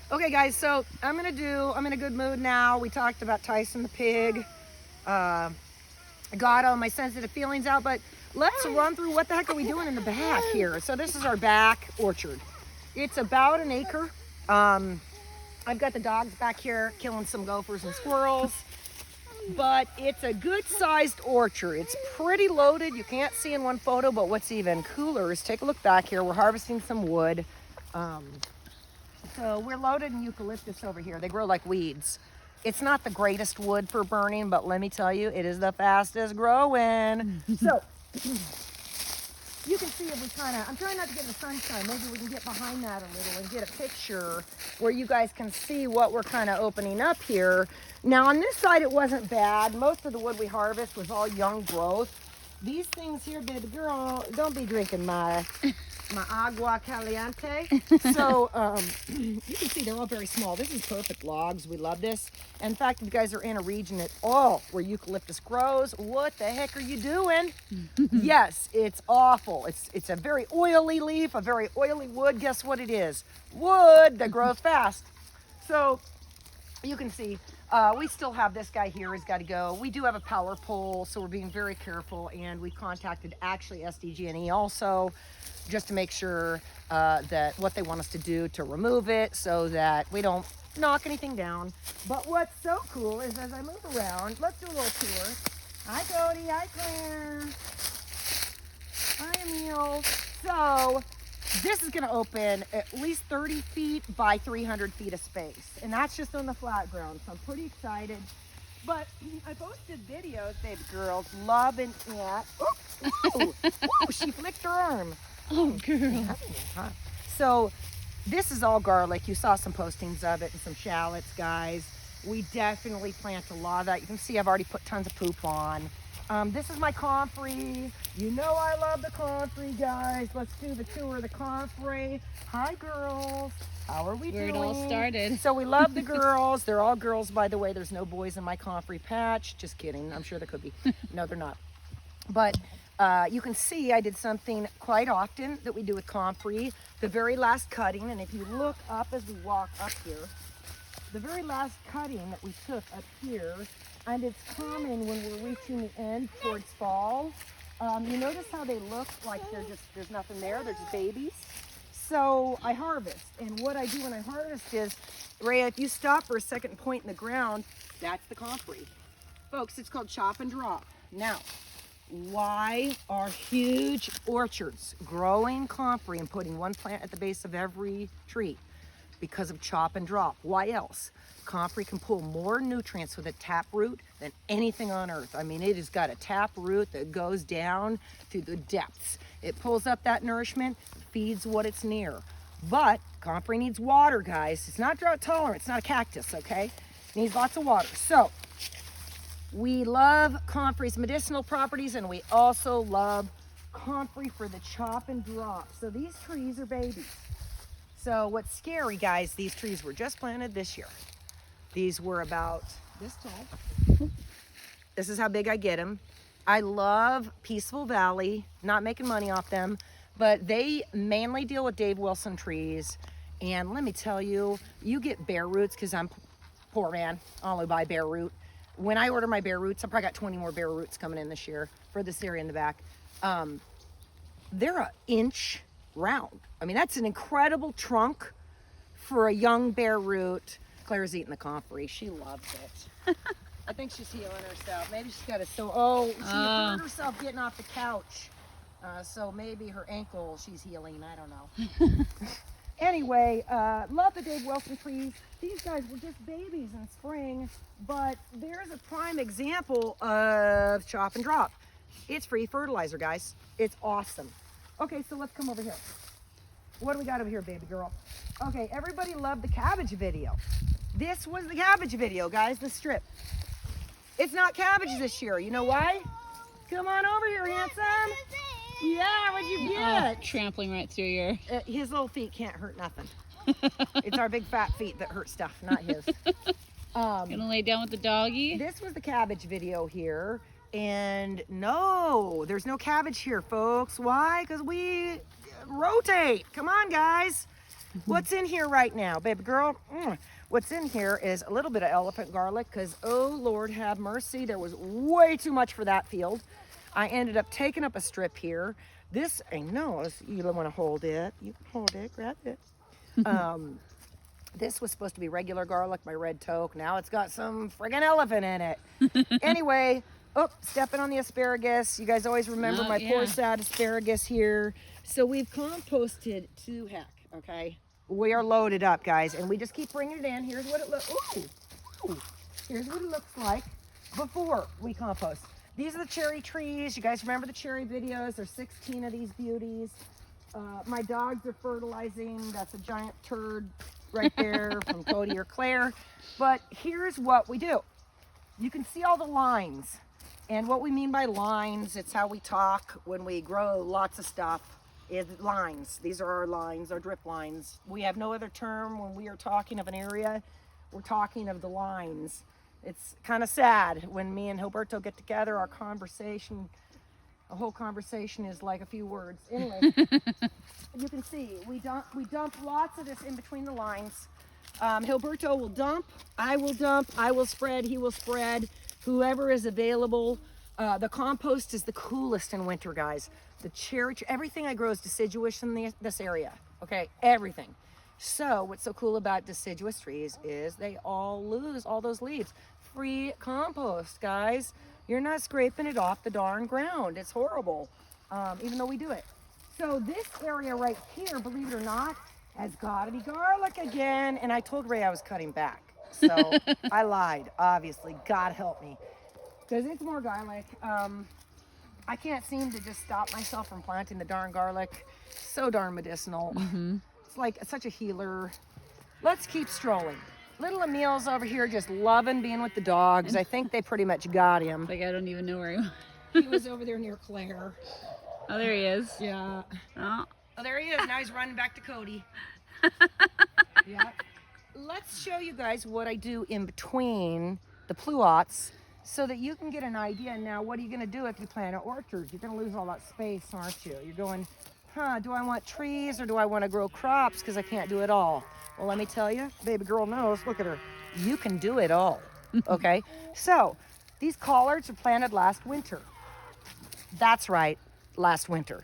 Okay, guys, so I'm in a good mood now. We talked about Tyson the pig. I got all my sensitive feelings out, but let's run through what the heck are we doing in the back here. So this is our back orchard. It's about an acre. I've got the dogs back here killing some gophers and squirrels, but it's a good sized orchard. It's pretty loaded. You can't see in one photo, but what's even cooler is take a look back here. We're harvesting some wood. So we're loaded in eucalyptus over here. They grow like weeds. It's not the greatest wood for burning, but let me tell you, it is the fastest growing. So you can see if we I'm trying not to get in the sunshine. Maybe we can get behind that a little and get a picture where you guys can see what we're kind of opening up here. Now on this side, it wasn't bad. Most of the wood we harvest was all young growth. These things here, baby girl, don't be drinking my agua caliente. So you can see they're all very small. This is perfect logs. We love this. In fact, if you guys are in a region at all where eucalyptus grows, what the heck are you doing? Yes, it's awful. It's a very oily leaf, a very oily wood. Guess what it is? Wood that grows fast. So you can see we still have this guy here. He's got to go. We do have a power pole, so we're being very careful, and we contacted actually SDG&E also just to make sure that what they want us to do to remove it so that we don't knock anything down. But what's so cool is as I move around, let's do a little tour. Hi Cody, hi Claire, hi Emil. So this is going to open at least 30 feet by 300 feet of space, and that's just on the flat ground, so I'm pretty excited. But I posted videos, baby girls, loving it. Ooh, she flicked her arm. Oh, girl. So this is all garlic. You saw some postings of it and some shallots, guys. We definitely plant a lot of that. You can see I've already put tons of poop on. This is my Comfrey. You know I love the Comfrey, guys. Let's do the tour of the Comfrey. Hi, girls. How are we doing? Where it all started. So we love the girls. They're all girls, by the way. There's no boys in my Comfrey patch. Just kidding. I'm sure there could be. No, they're not. But you can see I did something quite often that we do with Comfrey. The very last cutting, and if you look up as we walk up here, the very last cutting that we took up here, and it's common when we're reaching the end towards fall. You notice how they look like there's nothing there, they're just babies. So I harvest, and what I do when I harvest is, Rhea, if you stop for a second and point in the ground, that's the Comfrey. Folks, it's called chop and drop. Now, why are huge orchards growing Comfrey and putting one plant at the base of every tree? Because of chop and drop. Why else? Comfrey can pull more nutrients with a tap root than anything on earth. I mean, it has got a tap root that goes down to the depths. It pulls up that nourishment, feeds what it's near. But Comfrey needs water, guys. It's not drought tolerant. It's not a cactus, okay? It needs lots of water. So we love Comfrey's medicinal properties, and we also love Comfrey for the chop and drop. So these trees are babies. So what's scary, guys, these trees were just planted this year. These were about this tall. This is how big I get them. I love Peaceful Valley, not making money off them, but they mainly deal with Dave Wilson trees. And let me tell you, you get bare roots, because I'm poor man, I only buy bare root. When I order my bare roots, I probably got 20 more bare roots coming in this year for this area in the back. They're an inch round. I mean, that's an incredible trunk for a young bare root. Claire's eating the Comfrey. She loves it. I think she's healing herself. Maybe she's got she hurt herself getting off the couch. So maybe her ankle she's healing. I don't know. Anyway, love the Dave Wilson trees. These guys were just babies in spring, but there's a prime example of chop and drop. It's free fertilizer, guys. It's awesome. Okay, so let's come over here. What do we got over here, baby girl? Okay, everybody loved the cabbage video. This was the cabbage video, guys, the strip. It's not cabbage this year. You know why? Come on over here, handsome. Yeah, what'd you get? Trampling right through your... His little feet can't hurt nothing. It's our big fat feet that hurt stuff, not his. Gonna lay down with the doggy? This was the cabbage video here. And no, there's no cabbage here, folks. Why? Because we rotate. Come on, guys. What's in here right now, baby girl? What's in here is a little bit of elephant garlic because, oh, Lord have mercy, there was way too much for that field. I ended up taking up a strip here. This, I know, you don't want to hold it. You can hold it, grab it. This was supposed to be regular garlic, my red toque. Now it's got some friggin' elephant in it. Anyway, stepping on the asparagus. You guys always remember my poor sad asparagus here. So we've composted to heck, okay? We are loaded up, guys, and we just keep bringing it in. Here's what it looks. Here's what it looks like before we compost. These are the cherry trees. You guys remember the cherry videos? There's 16 of these beauties. My dogs are fertilizing. That's a giant turd right there from Cody or Claire. But here's what we do. You can see all the lines. And what we mean by lines, it's how we talk when we grow lots of stuff, is lines. These are our lines, our drip lines. We have no other term when we are talking of an area. We're talking of the lines. It's kind of sad when me and Gilberto get together, our conversation, a whole conversation is like a few words. Anyway, you can see we dump lots of this in between the lines. Gilberto will dump, I will spread, he will spread, whoever is available. The compost is the coolest in winter, guys. The cherry, everything I grow is deciduous in this area, okay, everything. So what's so cool about deciduous trees is they all lose all those leaves. Free compost, guys. You're not scraping it off the darn ground. It's horrible, even though we do it. So this area right here, believe it or not, has got to be garlic again. And I told Ray I was cutting back. So I lied, obviously. God help me. Because it's more garlic. I can't seem to just stop myself from planting the darn garlic. So darn medicinal. It's like such a healer. Let's keep strolling. Little Emil's over here just loving being with the dogs. I think they pretty much got him. Like, I don't even know where he was. He was over there near Claire. Oh, there he is. Yeah. Oh, There he is. Now he's running back to Cody. Yeah. Let's show you guys what I do in between the pluots so that you can get an idea. Now, what are you going to do if you plant an orchard? You're going to lose all that space, aren't you? You're going, do I want trees or do I want to grow crops because I can't do it all? Well, let me tell you, baby girl knows, look at her. You can do it all, okay? So, these collards were planted last winter. That's right, last winter.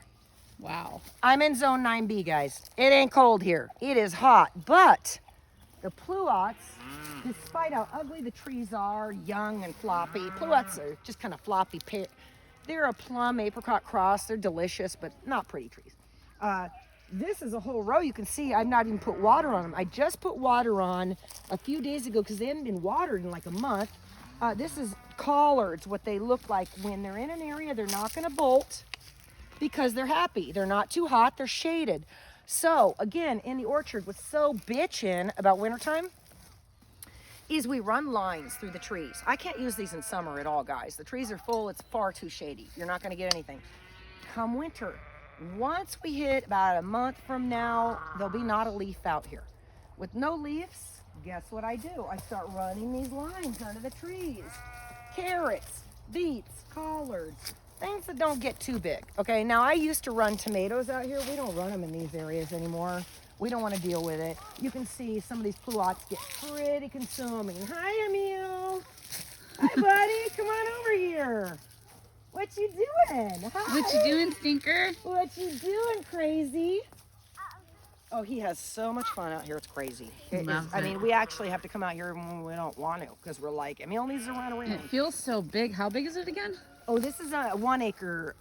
wow. I'm in zone 9B, guys. It ain't cold here. It is hot, but the pluots, despite how ugly the trees are, young and floppy, pluots are just kind of floppy. They're a plum apricot cross. They're delicious, but not pretty trees. This is a whole row. You can see I've not even put water on them. I just put water on a few days ago because they hadn't been watered in like a month. This is collards, what they look like when they're in an area. They're not going to bolt because they're happy. They're not too hot. They're shaded. So again, in the orchard, what's so bitchin' about wintertime is we run lines through the trees. I can't use these in summer at all, guys. The trees are full. It's far too shady. You're not going to get anything. Come winter, once we hit about a month from now, there'll be not a leaf out here. With no leaves, guess what I do? I start running these lines under the trees. Carrots, beets, collards, things that don't get too big. Okay, now I used to run tomatoes out here. We don't run them in these areas anymore. We don't want to deal with it. You can see some of these pluots get pretty consuming. Hi, Emil. Hi, buddy. Come on over here. What you doing? Hi. What you doing, Stinker? What you doing, crazy? Oh, he has so much fun out here. It's crazy. I mean, we actually have to come out here when we don't want to because we're like, Emil needs to run around. It feels so big. How big is it again? Oh, this is a 1 acre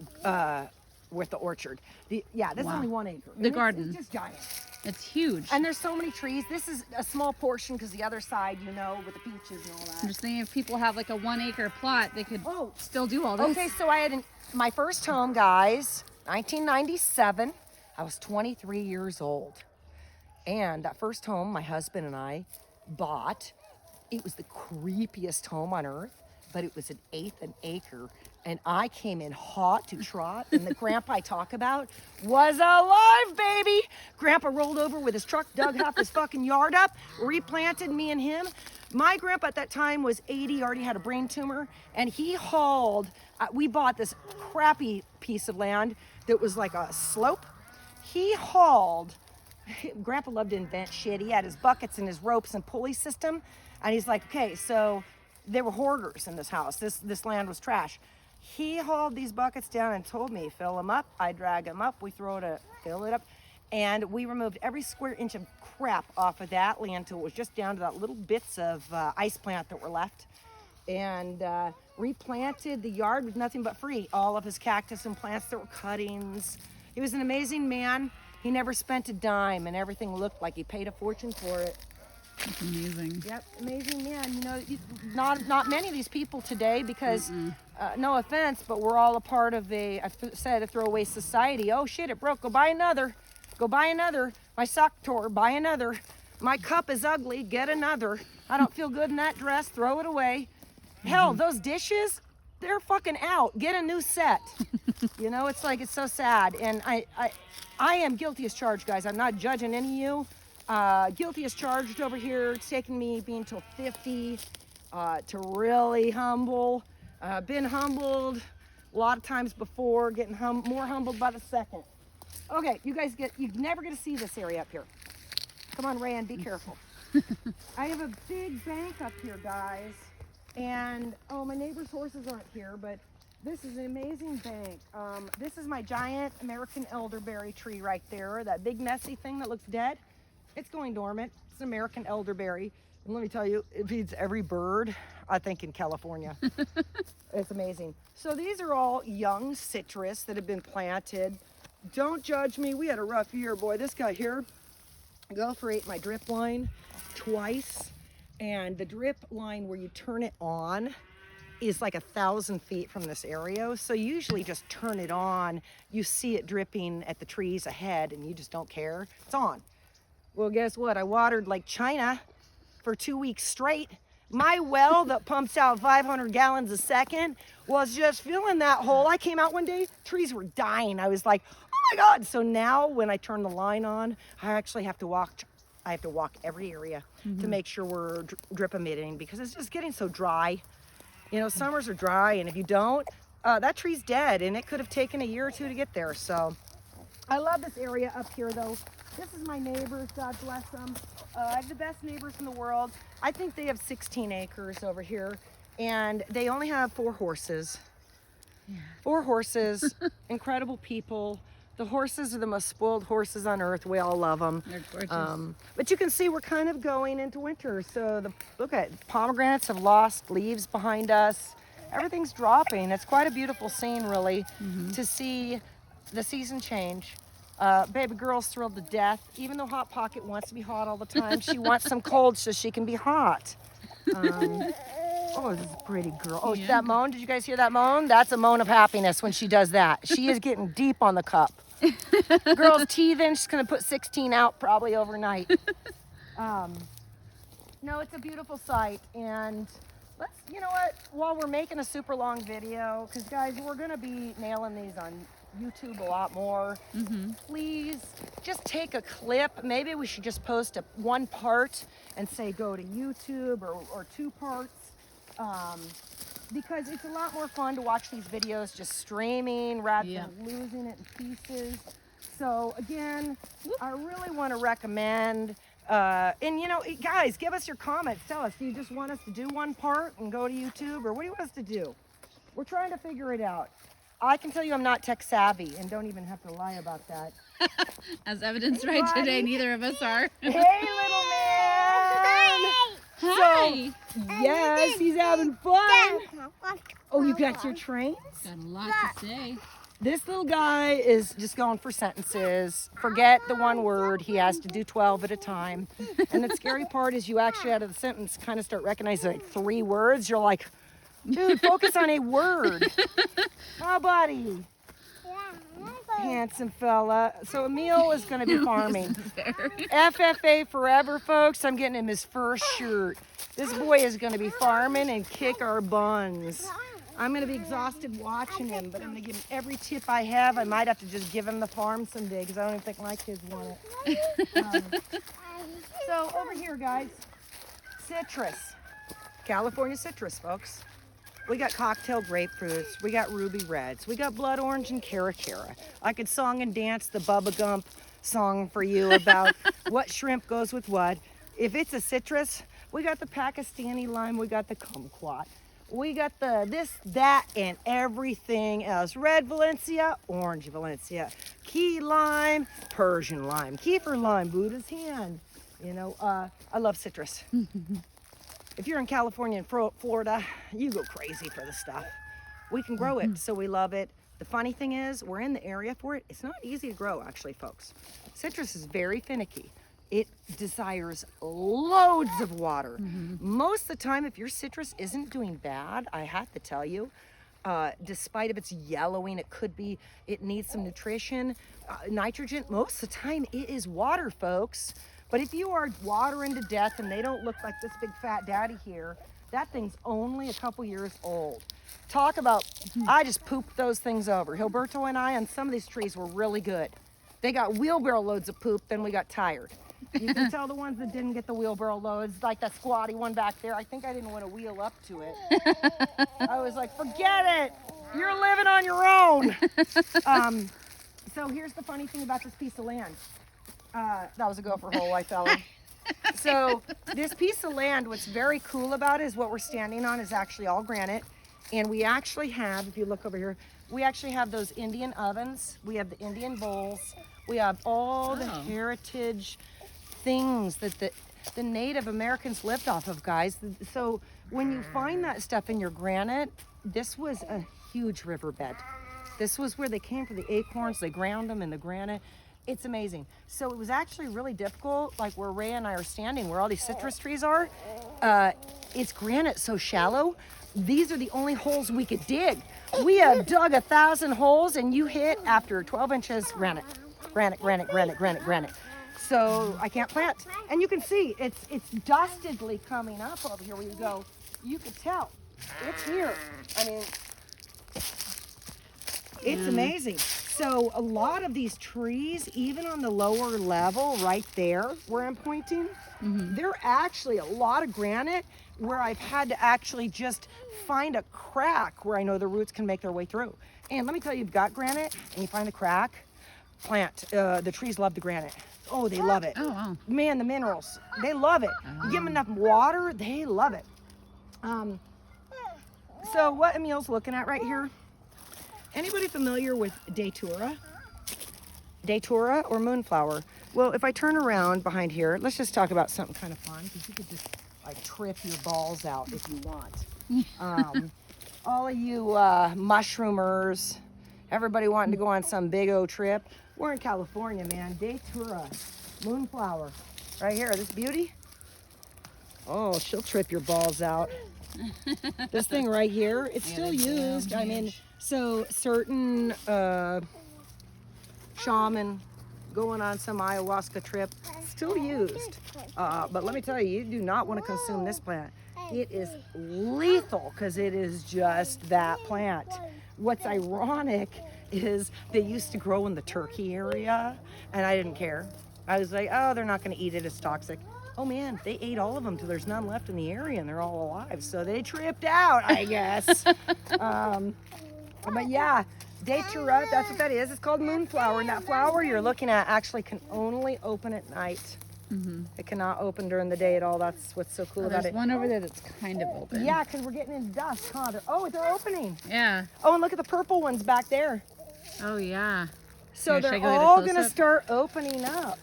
with the orchard. This is only 1 acre. The garden. It's just giant. It's huge. And there's so many trees. This is a small portion because the other side, with the peaches and all that. I'm just thinking if people have like a 1 acre plot, they could still do all this. Okay, so I had my first home, guys, 1997. I was 23 years old. And that first home my husband and I bought, it was the creepiest home on earth, but it was an 1/8 an acre. And I came in hot to trot, and the grandpa I talk about was alive, baby. Grandpa rolled over with his truck, dug half his fucking yard up, replanted me and him. My grandpa at that time was 80, already had a brain tumor, and he hauled, we bought this crappy piece of land that was like a slope. He hauled Grandpa loved to invent shit. He had his buckets and his ropes and pulley system. And he's like, okay, so there were hoarders in this house. This land was trash. He hauled these buckets down and told me, fill them up. I drag them up. We fill it up. And we removed every square inch of crap off of that land until it was just down to that little bits of ice plant that were left. And replanted the yard with nothing but free. All of his cactus and plants that were cuttings. He was an amazing man. He never spent a dime, and everything looked like he paid a fortune for it. That's amazing. Yep, amazing man. You know, not many of these people today because, no offense, but we're all a part of a throwaway society. Oh shit, it broke. Go buy another. Go buy another. My sock tore. Buy another. My cup is ugly. Get another. I don't feel good in that dress. Throw it away. Hell, those dishes, they're fucking out. Get a new set. You know, it's like, it's so sad. And I am guilty as charged, guys. I'm not judging any of you. Guilty as charged over here. It's taken me being till 50 to really humble. Been humbled a lot of times before, getting more humbled by the second. Okay, you guys you're never gonna see this area up here. Come on, Rand, be careful. I have a big bank up here, guys. And, oh, my neighbor's horses aren't here, but this is an amazing bank. This is my giant American elderberry tree right there. That big messy thing that looks dead. It's going dormant. It's an American elderberry. And let me tell you, it feeds every bird, I think, in California. It's amazing. So these are all young citrus that have been planted. Don't judge me. We had a rough year, boy. This guy here, Gopher ate my drip line twice. And the drip line where you turn it on is like 1,000 feet from this area. So you usually just turn it on. You see it dripping at the trees ahead and you just don't care. It's on. Well, guess what? I watered like China for 2 weeks straight. My well that pumps out 500 gallons a second was just filling that hole. I came out one day, trees were dying. I was like, oh my God. So now when I turn the line on, I actually have to walk every area to make sure we're drip emitting because it's just getting so dry. You know, summers are dry, and if you don't, that tree's dead, and it could have taken a year or two to get there. So I love this area up here, though. This is my neighbors, God bless them. I have the best neighbors in the world. I think they have 16 acres over here, and they only have 4 horses. 4 horses, incredible people. The horses are the most spoiled horses on earth. We all love them. They're gorgeous. But you can see we're kind of going into winter. So look at pomegranates have lost leaves behind us. Everything's dropping. It's quite a beautiful scene, really, to see the season change. Baby girl's thrilled to death. Even though Hot Pocket wants to be hot all the time, she wants some cold so she can be hot. Oh, this is a pretty girl. Oh, Yeah. that moan. Did you guys hear that moan? That's a moan of happiness when she does that. She is getting deep on the cup. Girl's teething. She's going to put 16 out probably overnight. No, it's a beautiful sight. And you know what? While we're making a super long video, because guys, we're going to be nailing these on YouTube a lot more. Please just take a clip. Maybe we should just post one part and say go to YouTube or 2 parts. Because it's a lot more fun to watch these videos just streaming rather than losing it in pieces. So again, I really want to recommend, and you know, guys, give us your comments. Tell us, do you just want us to do 1 part and go to YouTube, or what do you want us to do? We're trying to figure it out. I can tell you I'm not tech savvy, and don't even have to lie about that. As evidenced Hey, right buddy. today, neither of us are. Hey, little man! Hi. So, yes, he's having fun. Oh, you got your trains? Got a lot to say. This little guy is just going for sentences. Forget the 1 word. He has to do 12 at a time. And the scary part is you actually out of the sentence kind of start recognizing like 3 words. You're like, dude, focus on a word. Oh, buddy. Handsome fella. So Emil is going to be farming. FFA forever, folks. I'm getting him his first shirt. This boy is going to be farming and kick our buns. I'm going to be exhausted watching him, but I'm going to give him every tip I have. I might have to just give him the farm someday because I don't even think my kids want it. So over here, guys, citrus. California citrus, folks. We got cocktail grapefruits, we got ruby reds, we got blood orange and cara cara. I could song and dance the Bubba Gump song for you about what shrimp goes with what. If it's a citrus, we got the Pakistani lime, we got the kumquat. We got the this, that, and everything else. Red Valencia, orange Valencia, key lime, Persian lime, Kiefer lime, Buddha's hand. You know, I love citrus. If you're in California and Florida, you go crazy for the stuff. We can grow it, so we love it. The funny thing is, we're in the area for it. It's not easy to grow, actually, folks. Citrus is very finicky. It desires loads of water. Most of the time, if your citrus isn't doing bad, I have to tell you, despite of its yellowing, it needs some nutrition, nitrogen. Most of the time, it is water, folks. But if you are watering to death and they don't look like this big fat daddy here, that thing's only a couple years old. Talk about, I just pooped those things over. Gilberto and I on some of these trees were really good. They got wheelbarrow loads of poop, then we got tired. You can tell the ones that didn't get the wheelbarrow loads, like that squatty one back there. I think I didn't want to wheel up to it. I was like, forget it. You're living on your own. So here's the funny thing about this piece of land. That was a gopher hole I fell in. So this piece of land, what's very cool about it is what we're standing on is actually all granite. And we actually have, if you look over here, we actually have those Indian ovens. We have the Indian bowls. We have all the heritage things that the Native Americans lived off of, guys. So when you find that stuff in your granite, this was a huge riverbed. This was where they came for the acorns. They ground them in the granite. It's amazing. So it was actually really difficult, like where Ray and I are standing, where all these citrus trees are. It's granite so shallow. These are the only holes we could dig. We have dug 1,000 holes, and you hit after 12 inches granite, granite, granite, granite, granite, granite. So I can't plant. And you can see it's dustedly coming up over here where you go. You can tell it's here. I mean, it's amazing. So a lot of these trees, even on the lower level right there where I'm pointing, they're actually a lot of granite where I've had to actually just find a crack where I know the roots can make their way through. And let me tell you, you've got granite and you find the crack, plant. The trees love the granite. Oh, they love it. Oh, wow. Man, the minerals, they love it. You give them enough water, they love it. So what Emil's looking at right here, anybody familiar with datura? Datura or moonflower? Well, if I turn around behind here, let's just talk about something kind of fun, because you could just like trip your balls out if you want. All of you mushroomers, everybody wanting to go on some big old trip. We're in California, man. Datura, moonflower, right here, this beauty. Oh, she'll trip your balls out. This thing right here, it's still used. I mean, so certain shaman going on some ayahuasca trip, still used. But let me tell you, you do not want to consume this plant. It is lethal because it is just that plant. What's ironic is they used to grow in the Turkey area, and I didn't care. I was like, oh, they're not going to eat it, it's toxic. Oh man, they ate all of them till there's none left in the area and they're all alive. So they tripped out, I guess. But yeah, datura, that's what that is. It's called moonflower. And that flower you're looking at actually can only open at night. It cannot open during the day at all. That's what's so cool about it. There's one over there that's kind of open. Yeah, because we're getting into dust, huh? They're opening. Yeah. Oh, and look at the purple ones back there. Oh, yeah. So Here, should I they're go get a all going to close-up? start opening up.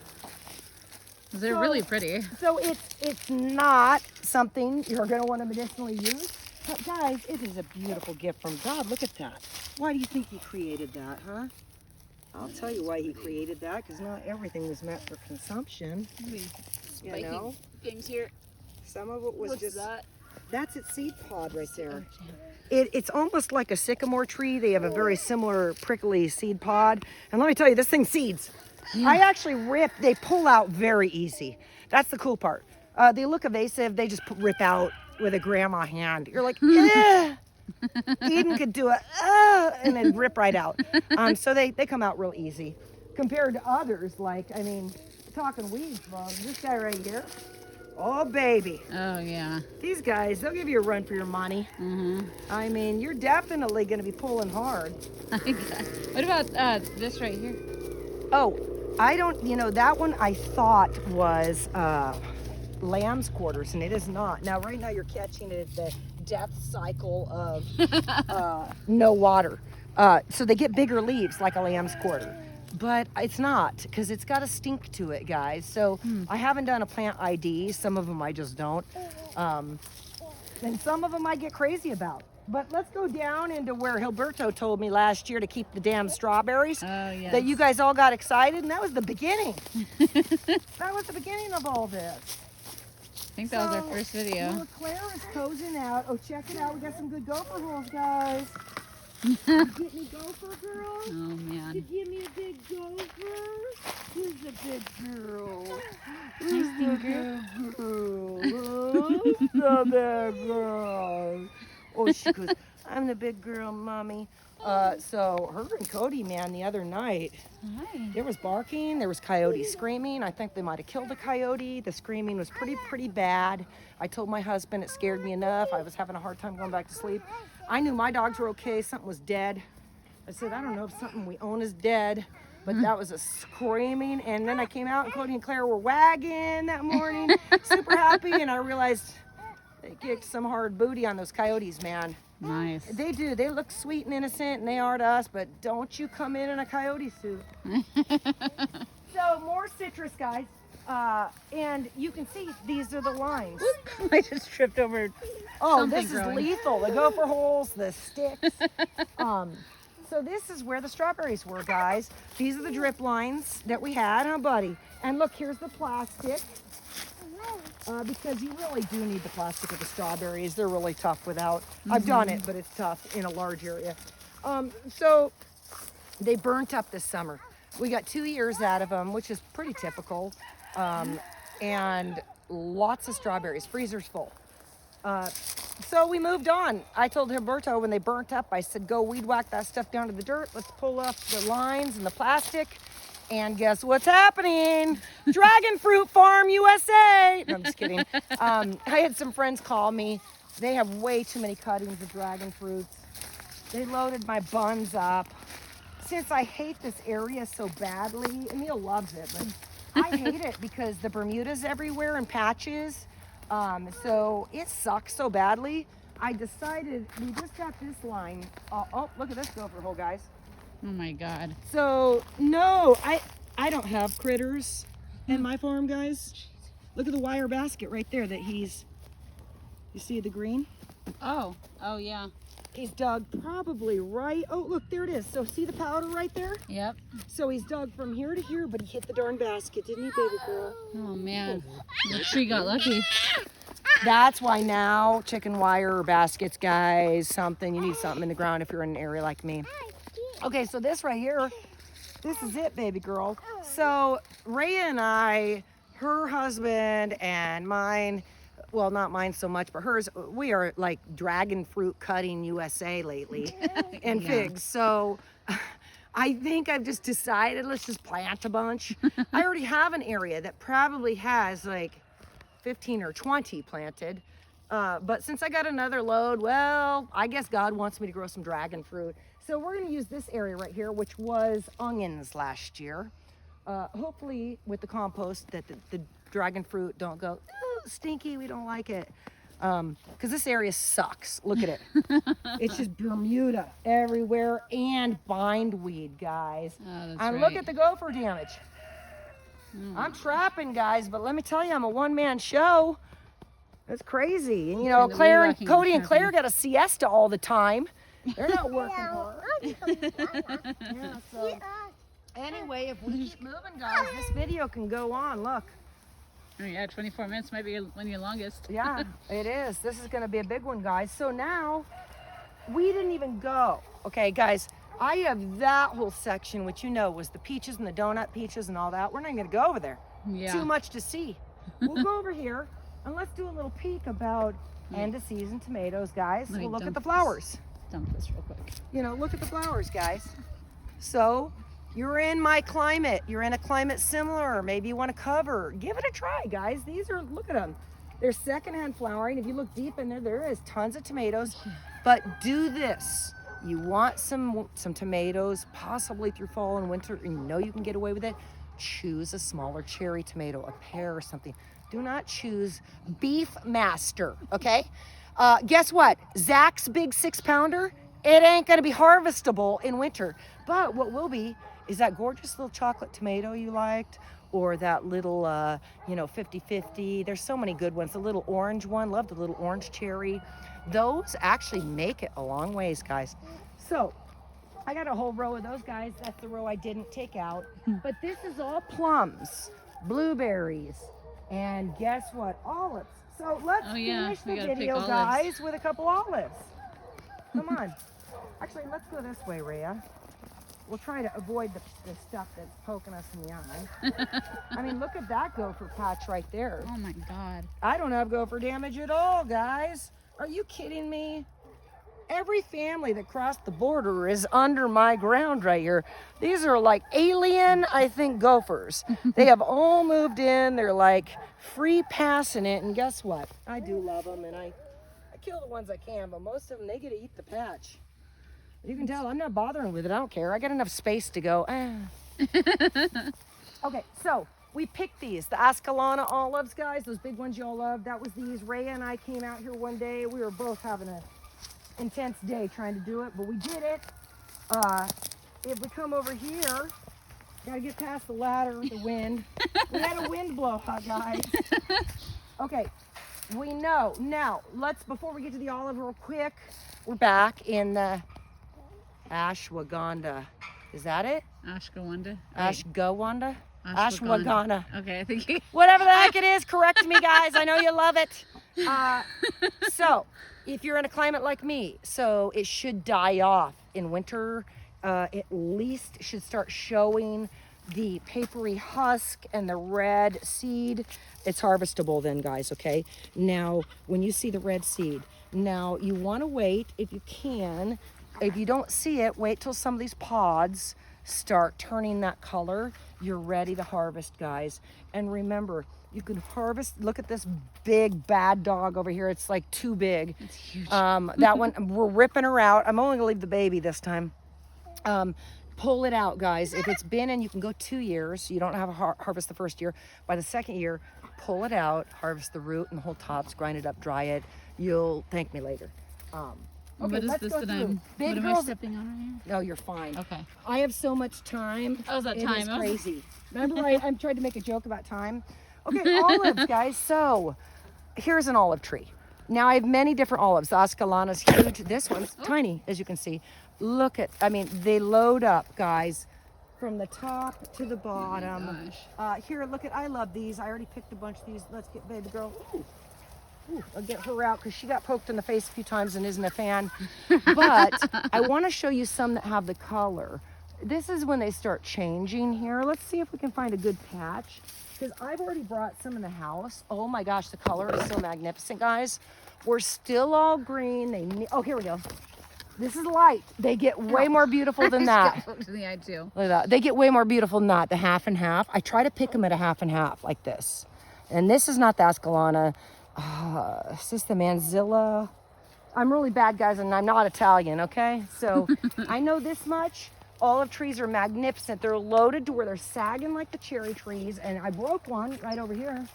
They're really pretty. So it's not something you're going to want to medicinally use. But guys, it is a beautiful gift from God. Look at that. Why do you think he created that, huh? I'll tell you why he created that, because not everything was meant for consumption. You know? Things here. Some of it was What's just... that? That's its seed pod right there. It's almost like a sycamore tree. They have a very similar prickly seed pod. And let me tell you, this thing seeds. I actually they pull out very easy. That's the cool part. They look evasive. They just rip out with a grandma hand. You're like, eh. Eden could do it, and then rip right out. So they come out real easy compared to others. Like, I mean, talking weeds, Bob. This guy right here. Oh, baby. Oh, yeah. These guys, they'll give you a run for your money. I mean, you're definitely going to be pulling hard. What about this right here? Oh, I don't, that one I thought was lamb's quarters, and it is not. Now, right now you're catching it at the death cycle of no water. So they get bigger leaves like a lamb's quarter. But it's not, because it's got a stink to it, guys. So I haven't done a plant ID. Some of them I just don't. And some of them I get crazy about. But let's go down into where Gilberto told me last year to keep the damn strawberries. Oh, yes. That you guys all got excited, and that was the beginning. That was the beginning of all this. I think that was our first video. Little Claire is posing out. Oh, check it out. We got some good gopher holes, guys. You get me gopher, girl? Oh, man. You give me a big gopher? Who's the big girl? Nice Who's the big girl? Who's the big girl? Oh, she goes, I'm the big girl, Mommy. So her and Cody, man, the other night, there was barking, there was coyotes screaming. I think they might have killed a coyote. The screaming was pretty bad. I told my husband it scared me enough. I was having a hard time going back to sleep. I knew my dogs were okay. Something was dead. I said, I don't know if something we own is dead, but that was a screaming. And then I came out and Cody and Claire were wagging that morning, super happy. And I realized they kicked some hard booty on those coyotes, man. Nice. They do. They look sweet and innocent, and they are to us, but don't you come in a coyote suit. So more citrus, guys. And you can see these are the lines. I just tripped over. Oh, something this growing. is lethal. The gopher holes, the sticks. So this is where the strawberries were, guys. These are the drip lines that we had, huh, buddy? And look, here's the plastic. Because you really do need the plastic with the strawberries. They're really tough without. I've done it, but it's tough in a large area. So they burnt up this summer. We got 2 years out of them, which is pretty typical. And lots of strawberries, freezers full. So we moved on. I told Gilberto when they burnt up, I said, go weed whack that stuff down to the dirt. Let's pull up the lines and the plastic. And guess what's happening? Dragon Fruit Farm USA. No, I'm just kidding. I had some friends call me. They have way too many cuttings of dragon fruits. They loaded my buns up. Since I hate this area so badly, Emil loves it, but I hate it because the Bermuda's everywhere in patches. So it sucks so badly. I decided, we just got this line. Oh, look at this gopher hole, guys. Oh my God. So no, I don't have critters in my farm, guys. Look at the wire basket right there that you see the green? Oh yeah. He's dug probably right, oh look, there it is. So see the powder right there? Yep. So he's dug from here to here, but he hit the darn basket, didn't he, baby girl? Oh man. The tree got lucky. That's why now chicken wire or baskets, guys, you need something in the ground if you're in an area like me. Okay, so this right here, this is it, baby girl. So Rhea and I, her husband and mine, well, not mine so much, but hers, we are like dragon fruit cutting USA lately and figs. So I think I've just decided, let's just plant a bunch. I already have an area that probably has like 15 or 20 planted. But since I got another load, well, I guess God wants me to grow some dragon fruit. So we're going to use this area right here, which was onions last year. Hopefully with the compost that the dragon fruit don't go, oh, stinky, we don't like it. Because this area sucks. Look at it. It's just Bermuda everywhere and bindweed, guys. Oh, that's and right. look at the gopher damage. I'm trapping, guys, but let me tell you, I'm a one-man show. That's crazy. And, Between the Claire weed and whacking Cody and and Claire trapping. got a siesta all the time. They're not working hard. Yeah, so anyway, if we keep moving, guys, this video can go on. Look. Oh, yeah, 24 minutes might be one of your longest. Yeah, it is. This is going to be a big one, guys. So now we didn't even go. Okay, guys, I have that whole section, which was the peaches and the donut peaches and all that. We're not going to go over there. Yeah. Too much to see. We'll go over here and let's do a little peek about end of season tomatoes, guys. Let me We'll look at dump the this. flowers. Dump this real quick. Look at the flowers, guys. So you're in my climate. You're in a climate similar. Maybe you want to cover. Give it a try, guys. Look at them. They're secondhand flowering. If you look deep in there, there is tons of tomatoes. But do this. You want some tomatoes, possibly through fall and winter, and you know you can get away with it. choose a smaller cherry tomato, a pear or something. Do not choose Beef Master, okay? Guess what? Zach's big 6-pounder, it ain't gonna be harvestable in winter. But what will be is that gorgeous little chocolate tomato you liked, or that little, 50-50. There's so many good ones. The little orange one, love the little orange cherry. Those actually make it a long ways, guys. So I got a whole row of those guys. That's the row I didn't take out. But this is all plums, blueberries, and guess what? Olives. So let's finish the video, guys, with a couple olives. Come on. Actually, let's go this way, Rhea. We'll try to avoid the stuff that's poking us in the eye. I mean, look at that gopher patch right there. Oh my God. I don't have gopher damage at all, guys. Are you kidding me? Every family that crossed the border is under my ground right here. These are like alien, I think, gophers. They have all moved in. They're like free passing it. And guess what? I do love them, and I kill the ones I can, but most of them, they get to eat the patch. You can tell I'm not bothering with it. I don't care. I got enough space to go. Okay, so we picked these, the Ashwagandha olives, guys. Those big ones y'all love. That was these. Rhea and I came out here one day. We were both having an intense day trying to do it, but we did it. If we come over here, gotta get past the ladder, the wind. We had a wind blow out, guys. Okay, we know. Now, before we get to the olive real quick, we're back in the Ashwagandha. Is that it? Ashwagandha. Ashwagandha? Ashwagandha. Okay, I think you... Whatever the heck it is, correct me, guys. I know you love it. So, if you're in a climate like me, so it should die off in winter. At least should start showing the papery husk and the red seed. It's harvestable then, guys, okay? Now, when you see the red seed, now you want to wait if you can. If you don't see it, wait till some of these pods start turning that color. You're ready to harvest, guys. And remember, you can harvest. Look at this big bad dog over here. It's like too big. It's huge. That one, we're ripping her out. I'm only gonna leave the baby this time. Pull it out, guys. If it's been in, you can go 2 years. You don't have a harvest the first year. By the second year, pull it out, harvest the root and the whole tops, grind it up, dry it. You'll thank me later. Okay, what is let's this go that through. what am I stepping on right No, you're fine. here? Okay. I have so much time. Oh, is that It time? is crazy. Remember, I'm trying to make a joke about time. Okay, olives, guys. So here's an olive tree. Now I have many different olives. The Ashwagandha's huge. This one's tiny, as you can see. Look at, they load up, guys, from the top to the bottom. Oh my gosh. Here, look at, I love these. I already picked a bunch of these. Let's get baby girl. Ooh, I'll get her out because she got poked in the face a few times and isn't a fan. But I want to show you some that have the color. This is when they start changing here. Let's see if we can find a good patch, because I've already brought some in the house. Oh my gosh, the color is so magnificent, guys. We're still all green. Oh, here we go. This is light. They get way more beautiful than that. Got to the eye too. Look at that. They get way more beautiful than that, the half and half. I try to pick them at a half and half like this. And this is not the Ashwagandha. Is this the Manzilla? I'm really bad, guys, and I'm not Italian, okay? So I know this much. Olive trees are magnificent. They're loaded to where they're sagging like the cherry trees. And I broke one right over here.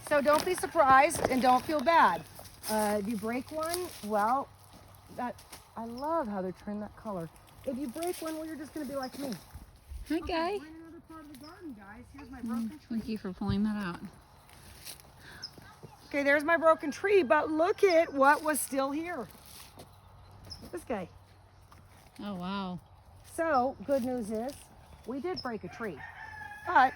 So don't be surprised and don't feel bad. If you break one, well, I love how they turn that color. If you break one, well, you're just going to be like me. Hi, Guy. Find another part of the garden, guys. Here's my broken tree. Thank you for pulling that out. Okay, there's my broken tree, but look at what was still here. This guy. Oh, wow. So, good news is, we did break a tree, but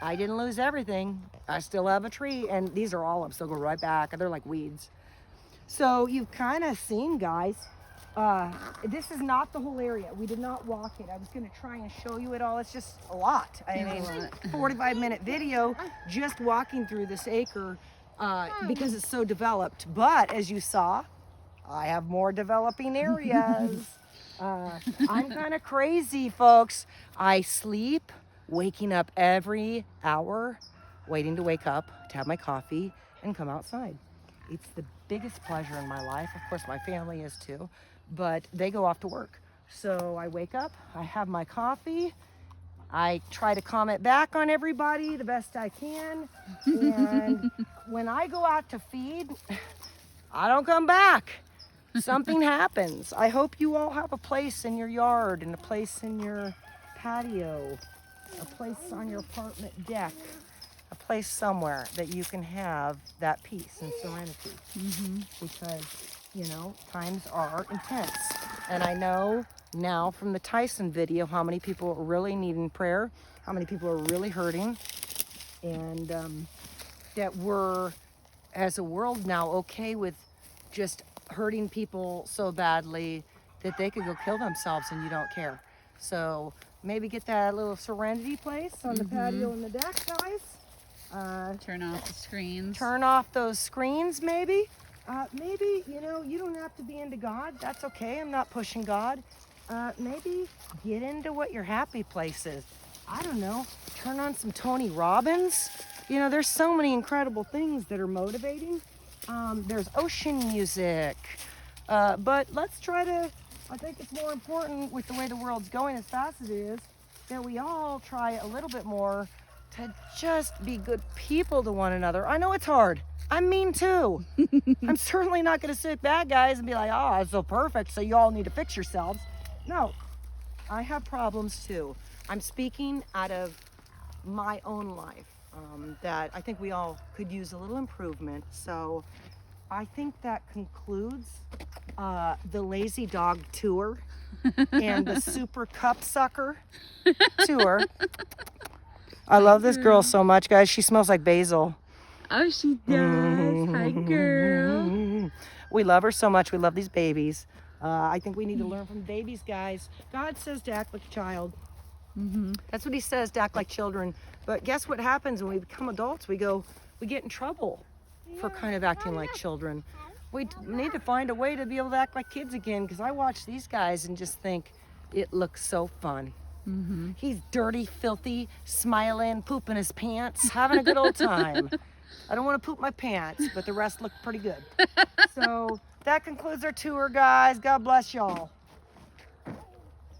I didn't lose everything. I still have a tree, and these are olives. They'll go right back. They're like weeds. So, you've kind of seen, guys, this is not the whole area. We did not walk it. I was going to try and show you it all. It's just a lot. I mean, 45-minute video just walking through this acre because it's so developed. But as you saw, I have more developing areas. I'm kind of crazy, folks. I sleep, waking up every hour, waiting to wake up to have my coffee and come outside. It's the biggest pleasure in my life. Of course, my family is too, but they go off to work. So I wake up, I have my coffee, I try to comment back on everybody the best I can. And when I go out to feed, I don't come back. Something happens. I hope you all have a place in your yard and a place in your patio, a place on your apartment deck, a place somewhere that you can have that peace and serenity. Because, you know, times are intense. And I know now from the Tyson video how many people are really needing prayer, how many people are really hurting, and that we're, as a world now, okay with just hurting people so badly that they could go kill themselves and you don't care. So maybe get that little serenity place on the patio and the deck, guys. Turn off the screens. Turn off those screens, maybe. Maybe, you know, you don't have to be into God. That's okay. I'm not pushing God. Maybe get into what your happy place is. I don't know. Turn on some Tony Robbins. You know, there's so many incredible things that are motivating. There's ocean music. But let's try to, I think it's more important with the way the world's going as fast as it is, that we all try a little bit more to just be good people to one another. I know it's hard. I'm mean too. I'm certainly not going to sit back, guys, and be like, oh, it's so perfect, so you all need to fix yourselves. No, I have problems too. I'm speaking out of my own life, that I think we all could use a little improvement. So I think that concludes the Lazy Dog tour and the Super Cup Sucker tour. I love this girl so much, guys. She smells like basil. Oh, she does. Hi, girl. We love her so much. We love these babies. I think we need to learn from babies, guys. God says to act like a child. That's what he says, to act like children. But guess what happens when we become adults? We get in trouble for kind of acting like children. We need to find a way to be able to act like kids again, because I watch these guys and just think it looks so fun. He's dirty, filthy, smiling, pooping his pants, having a good old time. I don't want to poop my pants, but the rest look pretty good. So that concludes our tour, guys. God bless y'all.